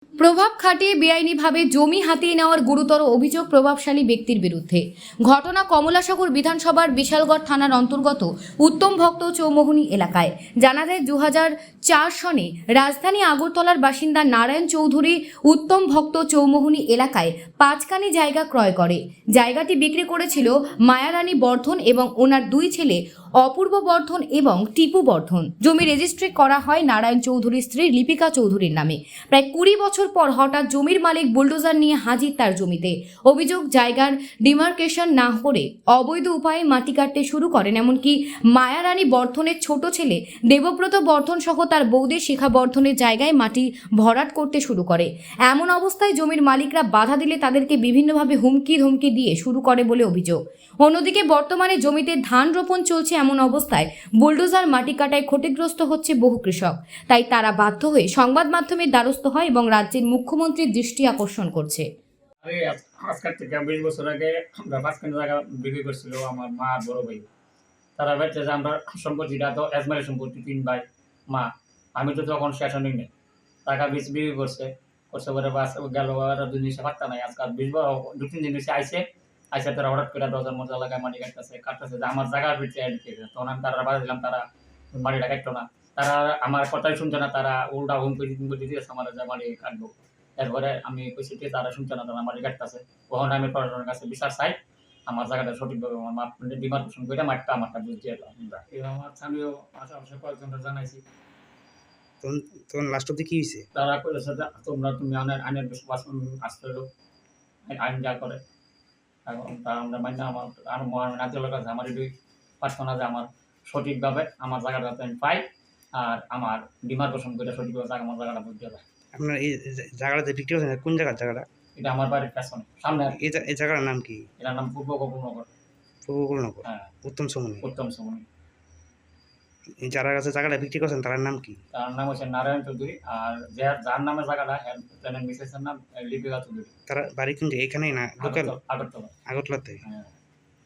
প্রভাব খাটিয়ে বেআইনিভাবে জমি হাতিয়ে নেওয়ার গুরুতর অভিযোগ প্রভাবশালী ব্যক্তির বিরুদ্ধে। ঘটনা কমলাসাগর বিধানসভার বিশালগড় থানার অন্তর্গত উত্তম ভক্ত চৌমোহনী এলাকায়। জানা যায় 2004 সনে রাজধানী আগরতলার বাসিন্দা নারায়ণ চৌধুরী উত্তম ভক্ত চৌমোহনী এলাকায় 5 কানি জায়গা ক্রয় করে। জায়গাটি বিক্রি করেছিল মায়ারানী বর্ধন এবং ওনার 2 ছেলে অপূর্ব বর্ধন এবং টিপু বর্ধন। জমি রেজিস্ট্রি করা হয় নারায়ণ চৌধুরীর স্ত্রী লিপিকা চৌধুরীর নামে। প্রায় 20 বছর পর হঠাৎ জমির মালিক বুলডোজার নিয়ে হাজির তার জমিতে। অভিযোগ, জায়গার ডিমার্কেশন না করে অবৈধ উপায়ে মাটি কাটতে শুরু করেন। এমনকি মায়ারানী বর্ধনের ছোট ছেলে দেবব্রত বর্ধন সহ তার বৌদি শিখা বর্ধনের জায়গায় মাটি ভরাট করতে শুরু করে। এমন অবস্থায় জমির মালিকরা বাধা দিলে তাদেরকে বিভিন্নভাবে হুমকি ধমকি দিয়ে শুরু করে বলে অভিযোগ। অন্যদিকে বর্তমানে জমিতে ধান রোপণ চলছে, এমন অবস্থায় বুলডোজার মাটি কাটায় ক্ষতিগ্রস্ত হচ্ছে বহু কৃষক। তাই তারা বাধ্য হয়ে সংবাদ মাধ্যমের দ্বারস্থ হয় এবং রাজ্যের মুখ্যমন্ত্রীর দৃষ্টি আকর্ষণ করছে। আজকের থেকে 20 বছর আগে আমরা 5 কানি জায়গা বিক্রি করছিল আমার মা আর বড় ভাই। তারা বলছে যে আমরা সম্পত্তিটা তো এজমারের সম্পত্তি 3 ভাই মা। আমি তো তখন শেষন নেই টাকা বিক্রি করছে পরে বাস গেল আর 2 দিন পাত্তা নাই। আজকাল 2-3 দিন এসে আইসে তারা হঠাৎ করে 10 মতো এলাকায় মাটি কাটতেছে যে আমার জায়গার ভিতরে তখন আমি তারা বাধা দিলাম, তারা মাটিটা কাটতো না। তারা আমার কথাই শুনছে না, তারা উল্টা হুমকি দিতেছে আমার যে মাটি কাটবো। এরপরে আমি কইছি যে তারা শুনছে না, তারা মাটি কাটতেছে। তখন আমি প্রশাসনের কাছে বিচার চাই, আমার জায়গাটা সঠিকভাবে আমার ডিমার্কেশন করে মাঠটা আমারটা বুঝিয়ে দাও। আমার স্থানীয় আশেপাশে কয়েকজনকে জানাইছি। তখন লাস্ট অব্দি কি হয়েছে? তারা করেছে যে তুমি আইনের বিশ্বাস আসতে হলো, আইন যা করে এখন তা আমরা মানি। আমার নাতির কাছে আমার এটাই প্রার্থনা যে আমার সঠিকভাবে আমার জায়গাটা যাতে আমি পাই, আর আমার ডিমার্কেশন করে সঠিকভাবে আমার জায়গাটা বুঝিয়ে দেয়। আপনার এই জায়গাটা যে বিক্রি করছেন কোন জায়গার জায়গাটা? এটা আমার বাড়ির পেছনে সামনে। এই জায়গাটার নাম কি? এটার নাম পূর্ব গোকুলনগর। পূর্ব গোকুলনগর। হ্যাঁ, উত্তম সমনী। উত্তম সমনী। যারা কাছে জায়গাটা বিক্রি করছেন তার নাম কি? তার নাম হচ্ছে নারায়ণ চৌধুরী, আর যার নামে জায়গাটা মিসেসের নাম লিপিকা চৌধুরী। তারা বাড়ি কোন জায়গায়? এখানেই না লোকাল? আগরতলা। আগরতলাতে? হ্যাঁ।